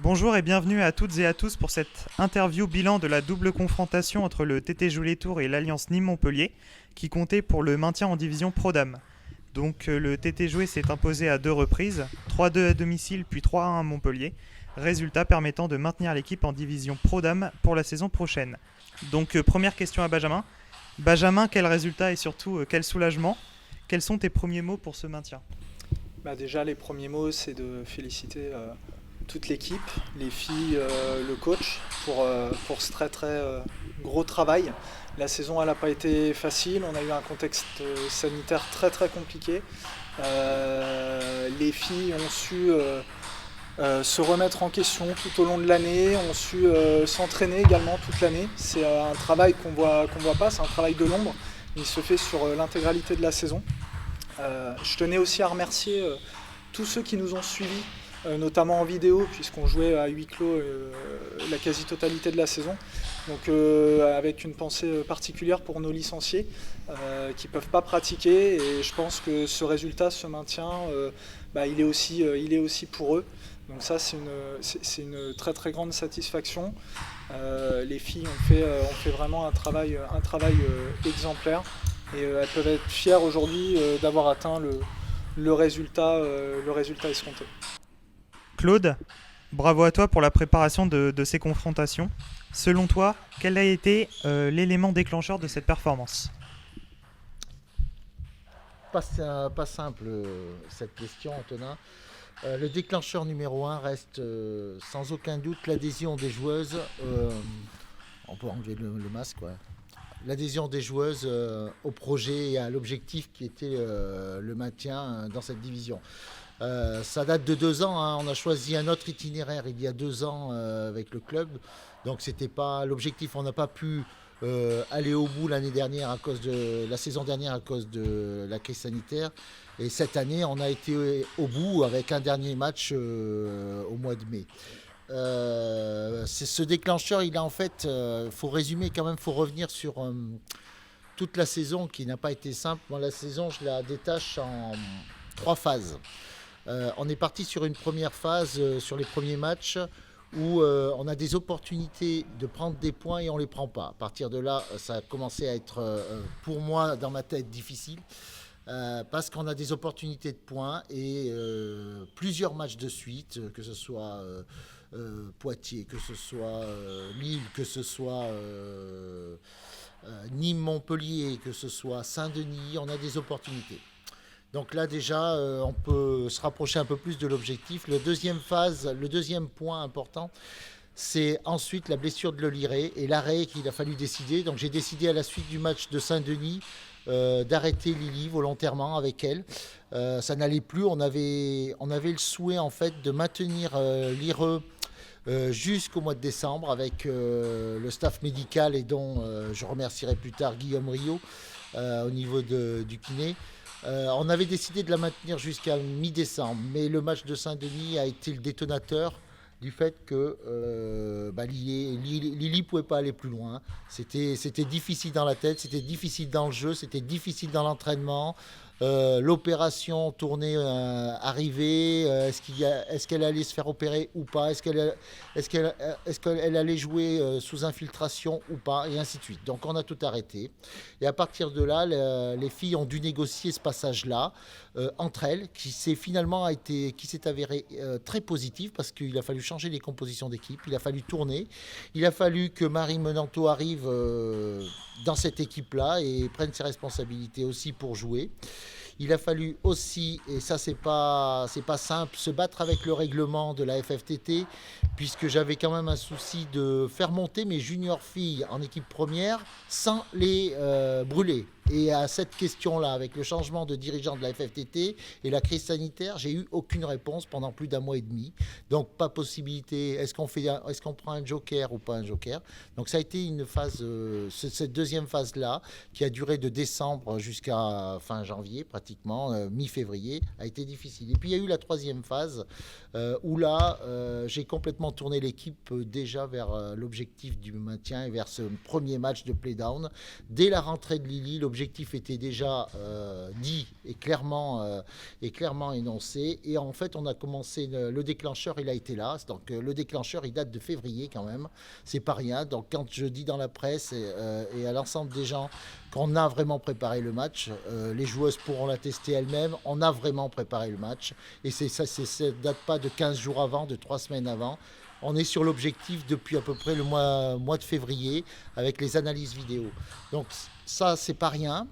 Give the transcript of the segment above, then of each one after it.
Bonjour et bienvenue à toutes et à tous pour cette interview bilan de la double confrontation entre le TT Joulet-Tours et l'Alliance Nîmes-Montpellier qui comptait pour le maintien en division Pro Dames. Donc le TT Jouet s'est imposé à deux reprises, 3-2 à domicile puis 3-1 à Montpellier, résultat permettant de maintenir l'équipe en division Pro Dames pour la saison prochaine. Donc première question à Benjamin. Benjamin, quel résultat et surtout quel soulagement? Quels sont tes premiers mots pour ce maintien? Déjà, les premiers mots, c'est de féliciter toute l'équipe, les filles, le coach, pour ce très très gros travail. La saison, elle n'a pas été facile, on a eu un contexte sanitaire très très compliqué. Les filles ont su se remettre en question tout au long de l'année, ont su s'entraîner également toute l'année. C'est un travail qu'on voit pas, c'est un travail de l'ombre. Il se fait sur l'intégralité de la saison. Je tenais aussi à remercier tous ceux qui nous ont suivis, notamment en vidéo, puisqu'on jouait à huis clos la quasi-totalité de la saison. Donc avec une pensée particulière pour nos licenciés qui ne peuvent pas pratiquer. Et je pense que ce résultat, ce maintien, il est aussi pour eux. Donc ça, c'est une très très grande satisfaction. Les filles ont fait vraiment un travail exemplaire. Et elles peuvent être fières aujourd'hui d'avoir atteint le résultat escompté. Claude, bravo à toi pour la préparation de ces confrontations. Selon toi, quel a été l'élément déclencheur de cette performance? Pas simple cette question, Antonin. Le déclencheur numéro un reste sans aucun doute l'adhésion des joueuses. On peut enlever le masque, ouais. L'adhésion des joueuses au projet et à l'objectif qui était le maintien dans cette division. Ça date de 2 ans, hein. On a choisi un autre itinéraire il y a 2 ans avec le club. Donc c'était pas l'objectif. On n'a pas pu aller au bout l'année dernière à cause de la saison dernière à cause de la crise sanitaire. Et cette année, on a été au bout avec un dernier match au mois de mai. C'est ce déclencheur, il a en fait, faut résumer quand même, faut revenir sur toute la saison qui n'a pas été simple. Moi, la saison, je la détache en 3 phases. On est parti sur une première phase sur les premiers matchs où on a des opportunités de prendre des points et on ne les prend pas. À partir de là, ça a commencé à être, pour moi, dans ma tête, difficile. Parce qu'on a des opportunités de points et plusieurs matchs de suite, que ce soit Poitiers, que ce soit Lille, que ce soit Nîmes-Montpellier, que ce soit Saint-Denis, on a des opportunités. Donc là déjà, on peut se rapprocher un peu plus de l'objectif. Le deuxième point important, c'est ensuite la blessure de Loliré et l'arrêt qu'il a fallu décider. Donc j'ai décidé à la suite du match de Saint-Denis d'arrêter Lily volontairement avec elle. Ça n'allait plus. On avait le souhait en fait de maintenir l'IRE jusqu'au mois de décembre avec le staff médical et dont je remercierai plus tard Guillaume Rio au niveau du kiné. On avait décidé de la maintenir jusqu'à mi-décembre, mais le match de Saint-Denis a été le détonateur du fait que Lily ne pouvait pas aller plus loin. C'était difficile dans la tête, c'était difficile dans le jeu, c'était difficile dans l'entraînement. L'opération tournée arrivée, est-ce qu'elle allait se faire opérer ou pas, est-ce qu'elle allait jouer sous infiltration ou pas, et ainsi de suite. Donc on a tout arrêté. Et à partir de là, les filles ont dû négocier ce passage-là entre elles, qui s'est avéré très positif parce qu'il a fallu changer les compositions d'équipe, il a fallu tourner, il a fallu que Marie Menanto arrive dans cette équipe-là et prenne ses responsabilités aussi pour jouer. Il a fallu aussi, et ça c'est pas simple, se battre avec le règlement de la FFTT, puisque j'avais quand même un souci de faire monter mes juniors filles en équipe première sans les brûler. Et à cette question-là, avec le changement de dirigeant de la FFTT et la crise sanitaire, j'ai eu aucune réponse pendant plus d'un mois et demi. Donc pas possibilité, est-ce qu'on prend un joker ou pas un joker? Donc ça a été une phase, cette deuxième phase-là, qui a duré de décembre jusqu'à fin janvier, pratiquement, mi-février, a été difficile. Et puis il y a eu la troisième phase, où là, j'ai complètement tourné l'équipe déjà vers l'objectif du maintien et vers ce premier match de play-down. Dès la rentrée de Lily, l'objectif l'objectif était déjà dit et clairement énoncé. Et en fait, on a commencé, le déclencheur, il a été là. Donc le déclencheur, il date de février quand même. C'est pas rien. Donc quand je dis dans la presse et à l'ensemble des gens qu'on a vraiment préparé le match, les joueuses pourront l'attester elles-mêmes, on a vraiment préparé le match. Et ça ne date pas de 15 jours avant, de 3 semaines avant. On est sur l'objectif depuis à peu près le mois de février avec les analyses vidéo. Donc ça, c'est pas rien.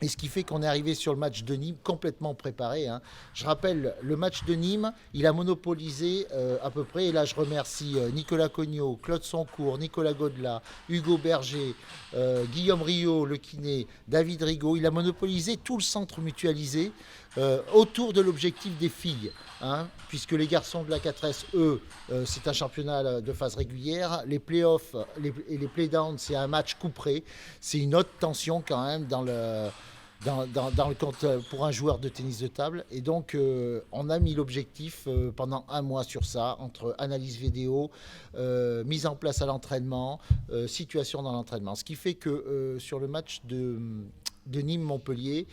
Et ce qui fait qu'on est arrivé sur le match de Nîmes complètement préparé. Hein. Je rappelle, le match de Nîmes, il a monopolisé à peu près, et là je remercie Nicolas Cognot, Claude Soncourt, Nicolas Godelat, Hugo Berger, Guillaume Rio, le kiné, David Rigaud. Il a monopolisé tout le centre mutualisé autour de l'objectif des filles. Hein, puisque les garçons de la 4S, eux, c'est un championnat de phase régulière. Les playoffs et les playdowns, c'est un match couperé. C'est une haute tension quand même dans le compte pour un joueur de tennis de table. Et donc, on a mis l'objectif pendant un mois sur ça, entre analyse vidéo, mise en place à l'entraînement, situation dans l'entraînement. Ce qui fait que sur le match de Nîmes-Montpellier,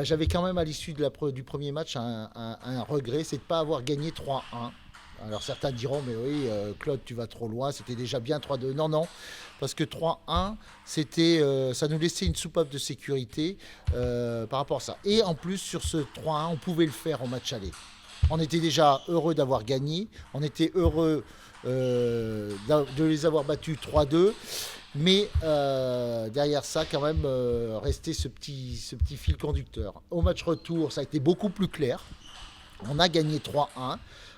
j'avais quand même à l'issue du premier match un regret, c'est de ne pas avoir gagné 3-1. Alors certains diront, mais oui, Claude, tu vas trop loin, c'était déjà bien 3-2. Non, parce que 3-1, ça nous laissait une soupape de sécurité par rapport à ça. Et en plus, sur ce 3-1, on pouvait le faire au match aller. On était déjà heureux d'avoir gagné, on était heureux de les avoir battus 3-2. Mais derrière ça, quand même, restait ce petit fil conducteur. Au match retour, ça a été beaucoup plus clair. On a gagné 3-1.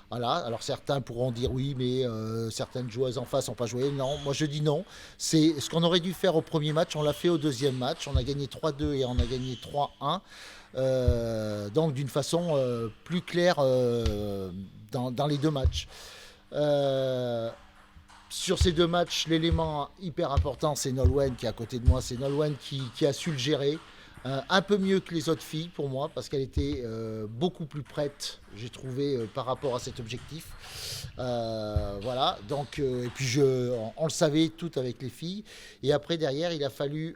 Voilà. Alors certains pourront dire oui, mais certaines joueuses en face n'ont pas joué. Non, moi je dis non. C'est ce qu'on aurait dû faire au premier match. On l'a fait au deuxième match. On a gagné 3-2 et on a gagné 3-1. Donc d'une façon plus claire dans les deux matchs. Sur ces deux matchs, l'élément hyper important, c'est Nolwenn qui est à côté de moi. C'est Nolwenn qui a su le gérer un peu mieux que les autres filles pour moi, parce qu'elle était beaucoup plus prête, j'ai trouvé, par rapport à cet objectif. Voilà, donc, et puis on le savait tout avec les filles. Et après, derrière, il a fallu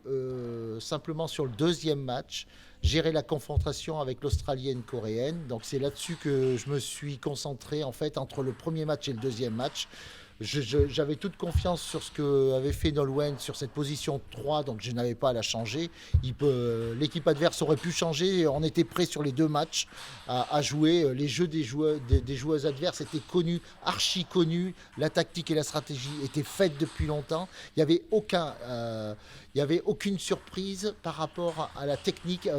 simplement sur le deuxième match gérer la confrontation avec l'Australienne coréenne. Donc c'est là-dessus que je me suis concentré en fait entre le premier match et le deuxième match. J'avais toute confiance sur ce qu'avait fait Nolwenn sur cette position 3, donc je n'avais pas à la changer. L'équipe adverse aurait pu changer, on était prêt sur les deux matchs à jouer. Les jeux des joueuses adverses étaient connus, archi connus, la tactique et la stratégie étaient faites depuis longtemps. Il n'y avait aucune surprise par rapport à la technique,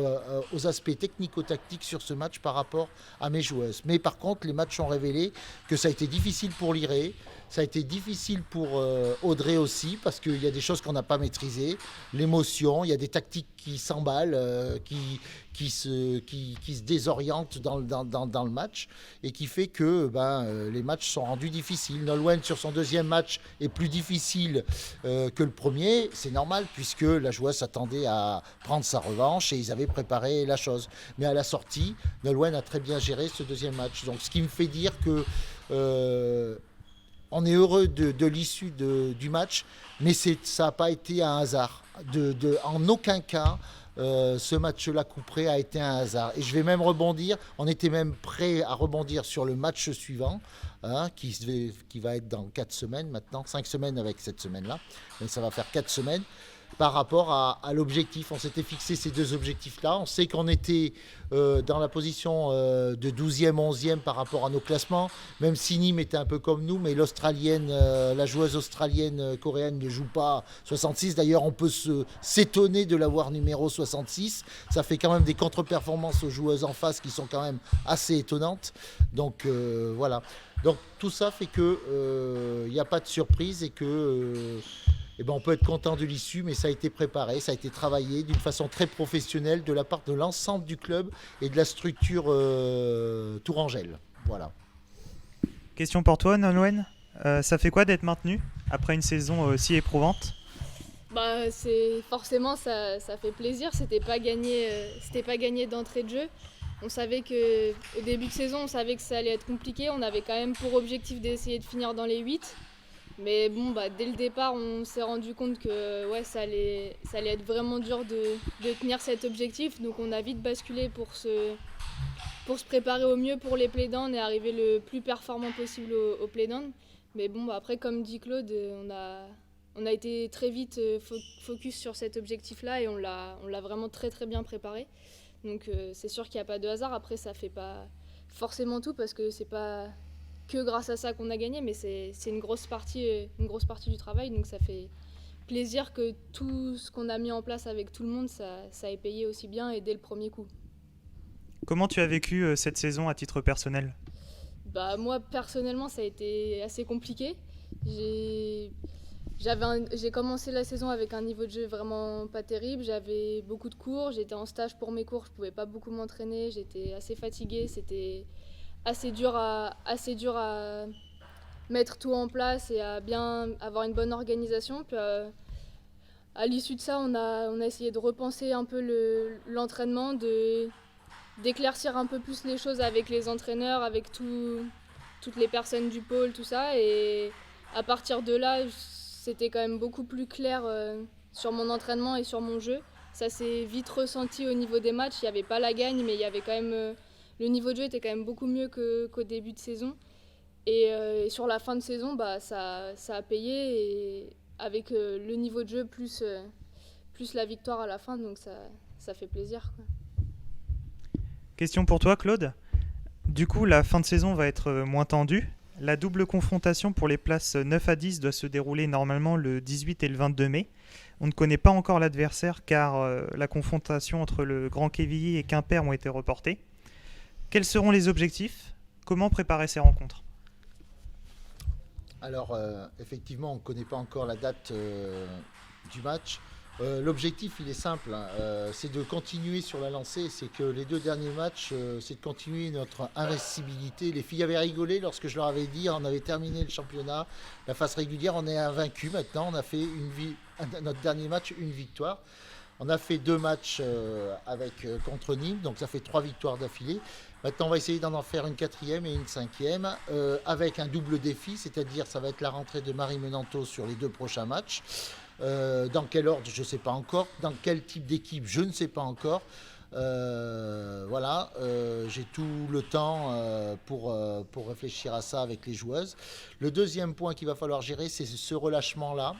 aux aspects technico-tactiques sur ce match par rapport à mes joueuses. Mais par contre, les matchs ont révélé que ça a été difficile pour Liré. Ça a été difficile pour Audrey aussi, parce qu'il y a des choses qu'on n'a pas maîtrisées. L'émotion, il y a des tactiques qui s'emballent, qui se désorientent dans le match, et qui fait que les matchs sont rendus difficiles. Nolwenn, sur son deuxième match, est plus difficile que le premier. C'est normal, puisque la joueuse s'attendait à prendre sa revanche, et ils avaient préparé la chose. Mais à la sortie, Nolwenn a très bien géré ce deuxième match. Donc, ce qui me fait dire que... on est heureux de l'issue du match, mais ça n'a pas été un hasard. En aucun cas, ce match-là couperé a été un hasard. Et je vais même rebondir, on était même prêt à rebondir sur le match suivant, qui va être dans 4 semaines maintenant, 5 semaines avec cette semaine-là, mais ça va faire 4 semaines. Par rapport à l'objectif, on s'était fixé ces deux objectifs-là. On sait qu'on était dans la position de 12e, 11e par rapport à nos classements, même si Nîmes était un peu comme nous, mais la joueuse australienne coréenne ne joue pas 66. D'ailleurs, on peut s'étonner de l'avoir numéro 66. Ça fait quand même des contre-performances aux joueuses en face qui sont quand même assez étonnantes. Donc voilà. Donc tout ça fait que il n'y a pas de surprise et que... on peut être content de l'issue, mais ça a été préparé, ça a été travaillé d'une façon très professionnelle de la part de l'ensemble du club et de la structure Tourangelle. Voilà. Question pour toi, Nolwenn. Ça fait quoi d'être maintenu après une saison si éprouvante ? Forcément ça fait plaisir. C'était pas gagné d'entrée de jeu. On savait qu'au début de saison, on savait que ça allait être compliqué. On avait quand même pour objectif d'essayer de finir dans les 8. Mais bon, dès le départ, on s'est rendu compte que ouais, ça allait être vraiment dur de tenir cet objectif. Donc on a vite basculé pour se préparer au mieux pour les playdowns et arriver le plus performant possible au playdown. Mais bon, après, comme dit Claude, on a été très vite focus sur cet objectif-là et on l'a vraiment très très bien préparé. Donc c'est sûr qu'il n'y a pas de hasard. Après, ça fait pas forcément tout parce que c'est pas que grâce à ça qu'on a gagné, mais c'est une grosse partie du travail. Donc ça fait plaisir que tout ce qu'on a mis en place avec tout le monde, ça ait payé aussi bien et dès le premier coup. Comment tu as vécu cette saison à titre personnel ? Moi, personnellement, ça a été assez compliqué. J'ai commencé la saison avec un niveau de jeu vraiment pas terrible. J'avais beaucoup de cours, j'étais en stage pour mes cours, je pouvais pas beaucoup m'entraîner, j'étais assez fatiguée, c'était assez dur à mettre tout en place et à bien avoir une bonne organisation. Puis, à l'issue de ça, on a essayé de repenser un peu l'entraînement, d'éclaircir un peu plus les choses avec les entraîneurs, avec toutes les personnes du pôle, tout ça. Et à partir de là, c'était quand même beaucoup plus clair sur mon entraînement et sur mon jeu. Ça s'est vite ressenti au niveau des matchs. Il n'y avait pas la gagne, mais il y avait quand même le niveau de jeu était quand même beaucoup mieux qu'au début de saison. Et sur la fin de saison, ça a payé et avec le niveau de jeu plus la victoire à la fin, donc ça fait plaisir, quoi. Question pour toi, Claude. Du coup, la fin de saison va être moins tendue. La double confrontation pour les places 9 à 10 doit se dérouler normalement le 18 et le 22 mai. On ne connaît pas encore l'adversaire car la confrontation entre le Grand Quevilly et Quimper ont été reportées. Quels seront les objectifs ? Comment préparer ces rencontres ? Alors, effectivement, on ne connaît pas encore la date du match. L'objectif, il est simple, c'est de continuer sur la lancée. C'est que les 2 derniers matchs, c'est de continuer notre invincibilité. Les filles avaient rigolé lorsque je leur avais dit on avait terminé le championnat, la phase régulière, on est invaincu maintenant. On a fait notre dernier match, une victoire. On a fait 2 matchs contre Nîmes, donc ça fait 3 victoires d'affilée. Maintenant, on va essayer d'en faire une 4e et une 5e avec un double défi, c'est-à-dire ça va être la rentrée de Marie Menanto sur les 2 prochains matchs. Dans quel ordre, je ne sais pas encore. Dans quel type d'équipe, je ne sais pas encore. J'ai tout le temps pour réfléchir à ça avec les joueuses. Le deuxième point qu'il va falloir gérer, c'est ce relâchement-là.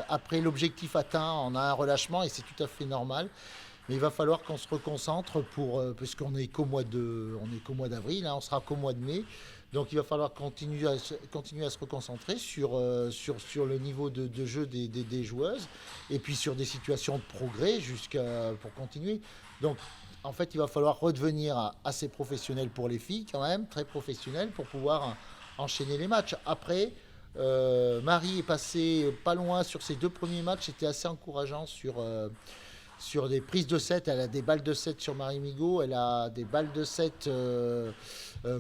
Après l'objectif atteint, on a un relâchement et c'est tout à fait normal. Mais il va falloir qu'on se reconcentre puisqu'on est qu'au mois d'avril, on sera qu'au mois de mai. Donc il va falloir continuer à se reconcentrer sur le niveau de jeu des joueuses et puis sur des situations de progrès pour continuer. Donc en fait il va falloir redevenir assez professionnel pour les filles quand même, très professionnel pour pouvoir enchaîner les matchs. Après, Marie est passée pas loin sur ses 2 premiers matchs, c'était assez encourageant sur des prises de 7, elle a des balles de 7 sur Marie Migaud, elle a des balles de 7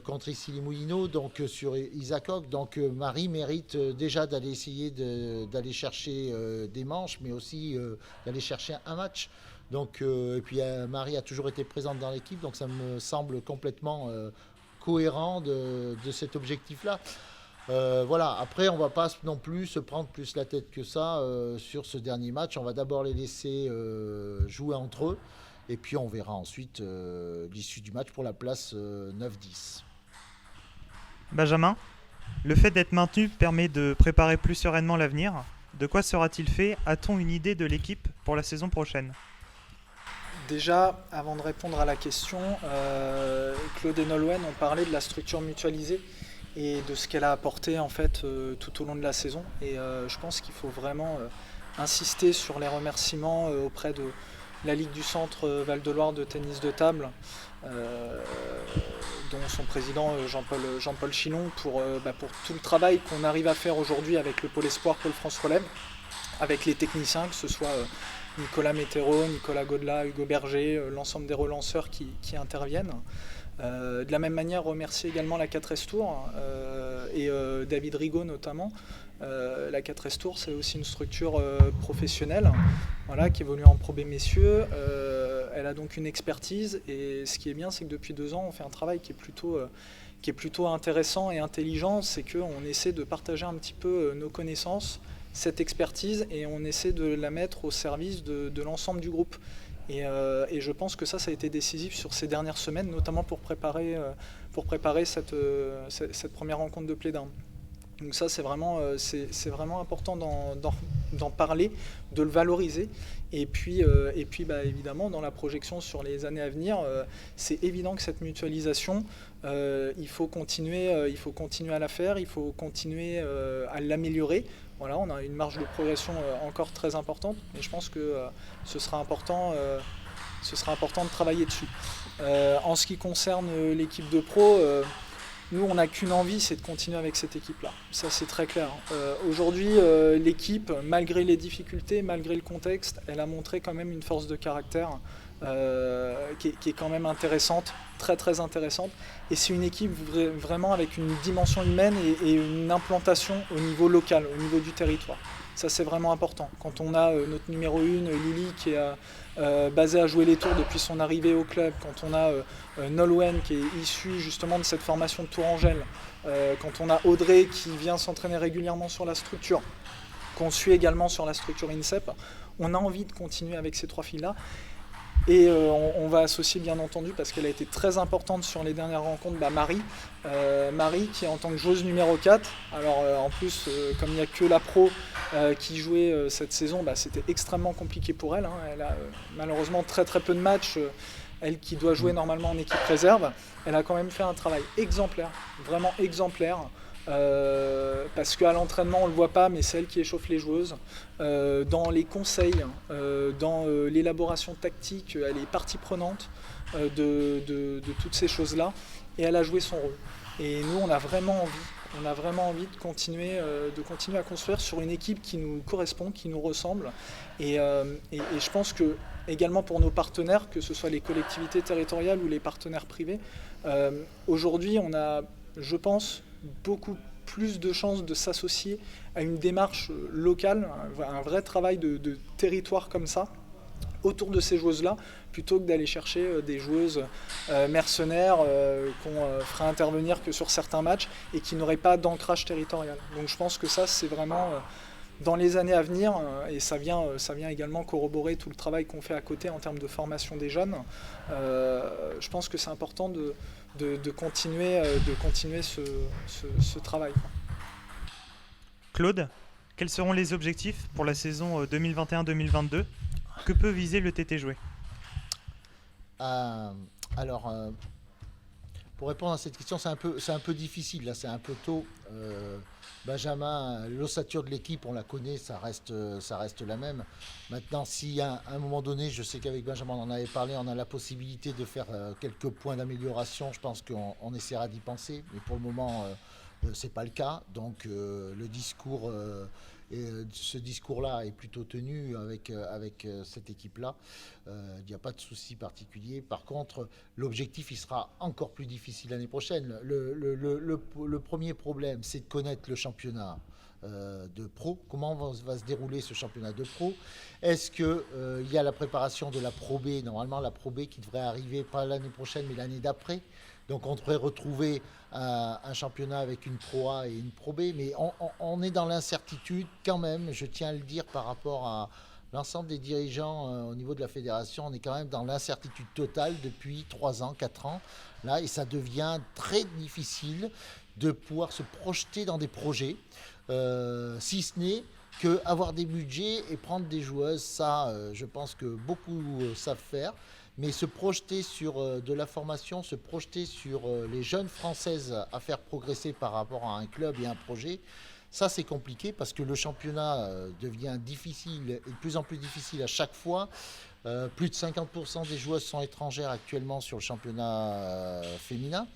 contre Issy les Moulineaux, donc sur Isacoc. Donc Marie mérite déjà d'aller essayer d'aller chercher des manches, mais aussi d'aller chercher un match. Donc, et puis Marie a toujours été présente dans l'équipe, donc ça me semble complètement cohérent de cet objectif-là. Après on va pas non plus se prendre plus la tête que ça sur ce dernier match. On va d'abord les laisser jouer entre eux et puis on verra ensuite l'issue du match pour la place 9-10. Benjamin, le fait d'être maintenu permet de préparer plus sereinement l'avenir. De quoi sera-t-il fait ? A-t-on une idée de l'équipe pour la saison prochaine ? Déjà, avant de répondre à la question, Claude et Nolwenn ont parlé de la structure mutualisée et de ce qu'elle a apporté en fait tout au long de la saison. Et je pense qu'il faut vraiment insister sur les remerciements auprès de la Ligue du Centre Val-de-Loire de tennis de table, dont son président Jean-Paul Chilon, pour tout le travail qu'on arrive à faire aujourd'hui avec le pôle espoir Pôle France Relève, avec les techniciens, que ce soit Nicolas Météro, Nicolas Godela, Hugo Berger, l'ensemble des relanceurs qui interviennent. De la même manière, remercier également la 4S Tour et David Rigaud notamment. La 4S Tour, c'est aussi une structure professionnelle qui évolue en Pro B messieurs. elle a donc une expertise, et ce qui est bien, c'est que depuis 2 ans, on fait un travail qui est plutôt intéressant et intelligent, c'est qu'on essaie de partager un petit peu nos connaissances, cette expertise, et on essaie de la mettre au service de l'ensemble du groupe. Et je pense que ça a été décisif sur ces dernières semaines, notamment pour préparer cette première rencontre de play-down. Donc ça, c'est vraiment important d'en parler, de le valoriser. Et puis évidemment, dans la projection sur les années à venir, c'est évident que cette mutualisation, il faut continuer à la faire, il faut continuer à l'améliorer. Voilà, on a une marge de progression encore très importante, mais je pense que ce sera important de travailler dessus. En ce qui concerne l'équipe de pro, nous, on n'a qu'une envie, c'est de continuer avec cette équipe-là. Ça, c'est très clair. Aujourd'hui, l'équipe, malgré les difficultés, malgré le contexte, elle a montré quand même une force de caractère qui est quand même intéressante, très très intéressante. Et c'est une équipe vraiment avec une dimension humaine et une implantation au niveau local, au niveau du territoire. Ça, c'est vraiment important. Quand on a notre numéro 1, Lily, qui est basée à jouer les tours depuis son arrivée au club, quand on a Nolwenn, qui est issue justement de cette formation de Tourangelle, quand on a Audrey, qui vient s'entraîner régulièrement sur la structure, qu'on suit également sur la structure INSEP, on a envie de continuer avec ces 3 filles-là. Et on va associer bien entendu, parce qu'elle a été très importante sur les dernières rencontres, Marie. Marie qui est en tant que joueuse numéro 4. Alors en plus, comme il n'y a que la pro qui jouait cette saison, c'était extrêmement compliqué pour elle. Elle a malheureusement très très peu de matchs. Elle qui doit jouer normalement en équipe réserve, elle a quand même fait un travail exemplaire, vraiment exemplaire. Parce qu'à l'entraînement on ne le voit pas, mais c'est elle qui échauffe les joueuses. Dans les conseils, dans l'élaboration tactique, elle est partie prenante de toutes ces choses-là, et elle a joué son rôle. Et nous, on a vraiment envie de continuer à construire sur une équipe qui nous correspond, qui nous ressemble. Et je pense que également pour nos partenaires, que ce soit les collectivités territoriales ou les partenaires privés, aujourd'hui on a, je pense, beaucoup plus de chances de s'associer à une démarche locale, un vrai travail de territoire comme ça, autour de ces joueuses-là, plutôt que d'aller chercher des joueuses mercenaires qu'on fera intervenir que sur certains matchs et qui n'auraient pas d'ancrage territorial. Donc je pense que ça, c'est vraiment dans les années à venir, et ça vient également corroborer tout le travail qu'on fait à côté en termes de formation des jeunes. Je pense que c'est important de continuer ce travail. Claude, quels seront les objectifs pour la saison 2021-2022 ? Que peut viser le TT Jouet ? Alors, pour répondre à cette question, c'est un peu difficile, là, c'est un peu tôt. Benjamin, l'ossature de l'équipe, on la connaît, ça reste la même. Maintenant, si à un moment donné, je sais qu'avec Benjamin, on en avait parlé, on a la possibilité de faire quelques points d'amélioration, je pense qu'on essaiera d'y penser. Mais pour le moment, c'est pas le cas. Donc, le discours... ce discours-là est plutôt tenu avec cette équipe-là. Il n'y a pas de souci particulier. Par contre, l'objectif, il sera encore plus difficile l'année prochaine. Le premier problème, c'est de connaître le championnat de pro. Comment va se dérouler ce championnat de pro ? Est-ce qu'il y a la préparation de la Pro B ? Normalement, la Pro B qui devrait arriver pas l'année prochaine, mais l'année d'après. Donc on devrait retrouver un championnat avec une Pro A et une Pro B, mais on est dans l'incertitude quand même, je tiens à le dire par rapport à l'ensemble des dirigeants au niveau de la fédération, on est quand même dans l'incertitude totale depuis 3 ans, 4 ans, là, et ça devient très difficile de pouvoir se projeter dans des projets, si ce n'est qu'avoir des budgets et prendre des joueuses, ça je pense que beaucoup savent faire. Mais se projeter sur de la formation, se projeter sur les jeunes Françaises à faire progresser par rapport à un club et un projet, ça c'est compliqué parce que le championnat devient difficile et de plus en plus difficile à chaque fois. Plus de 50% des joueuses sont étrangères actuellement sur le championnat féminin.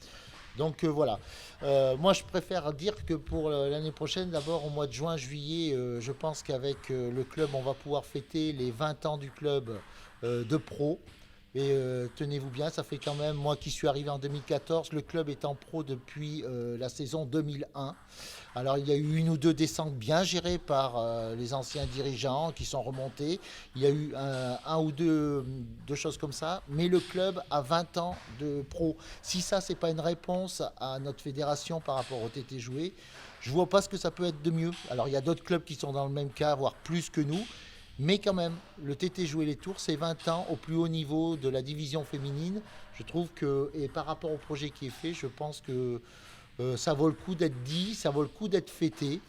Donc voilà. Moi je préfère dire que pour l'année prochaine, d'abord au mois de juin, juillet, je pense qu'avec le club, on va pouvoir fêter les 20 ans du club de pro. Et tenez-vous bien, ça fait quand même, moi qui suis arrivé en 2014, le club est en pro depuis la saison 2001. Alors il y a eu une ou deux descentes bien gérées par les anciens dirigeants qui sont remontés. Il y a eu un ou deux choses comme ça. Mais le club a 20 ans de pro. Si ça, c'est pas une réponse à notre fédération par rapport au TT joué, je vois pas ce que ça peut être de mieux. Alors il y a d'autres clubs qui sont dans le même cas, voire plus que nous. Mais quand même, le TT joué les tours, c'est 20 ans au plus haut niveau de la division féminine. Je trouve que, et par rapport au projet qui est fait, je pense que ça vaut le coup d'être dit, ça vaut le coup d'être fêté.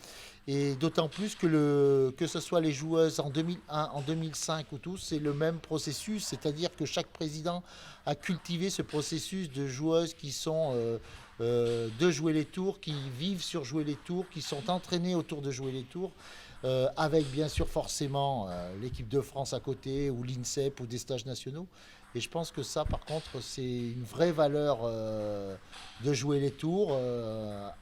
Et d'autant plus que ce soit les joueuses en 2001, en 2005 ou tout, c'est le même processus. C'est-à-dire que chaque président a cultivé ce processus de joueuses qui sont de jouer les tours, qui vivent sur jouer les tours, qui sont entraînées autour de jouer les tours. Avec bien sûr forcément l'équipe de France à côté ou l'INSEP ou des stages nationaux. Et je pense que ça par contre c'est une vraie valeur de jouer les tours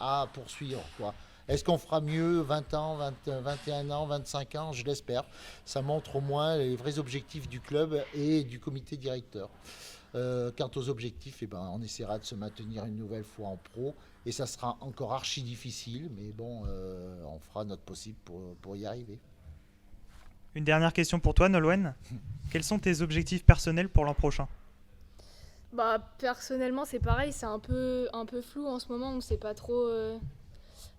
à poursuivre, quoi. Est-ce qu'on fera mieux 20 ans, 21 ans, 25 ans? Je l'espère. Ça montre au moins les vrais objectifs du club et du comité directeur. Quant aux objectifs, eh ben, on essaiera de se maintenir une nouvelle fois en pro. Et ça sera encore archi difficile, mais bon, on fera notre possible pour y arriver. Une dernière question pour toi, Nolwenn. Quels sont tes objectifs personnels pour l'an prochain? Bah, personnellement, c'est pareil, c'est un peu flou en ce moment. On ne sait pas trop,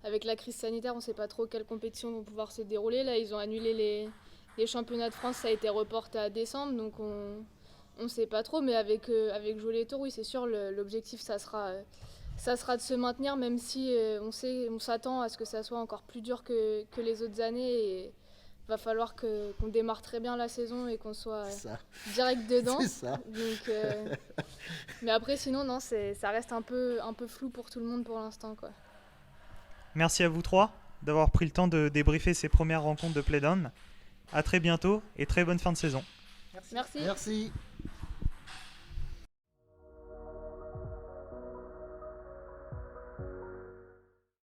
avec la crise sanitaire, on ne sait pas trop quelles compétitions vont pouvoir se dérouler. Là, ils ont annulé les championnats de France, ça a été reporté à décembre, donc on ne sait pas trop. Mais avec Jouer les Tours, oui, c'est sûr, l'objectif, ça sera de se maintenir, même si on s'attend à ce que ça soit encore plus dur que les autres années. Et il va falloir qu'on démarre très bien la saison et qu'on soit direct dedans. C'est ça. Donc, mais après, sinon, non, ça reste un peu flou pour tout le monde pour l'instant, quoi. Merci à vous trois d'avoir pris le temps de débriefer ces premières rencontres de Play-Down. À très bientôt et très bonne fin de saison. Merci. Merci.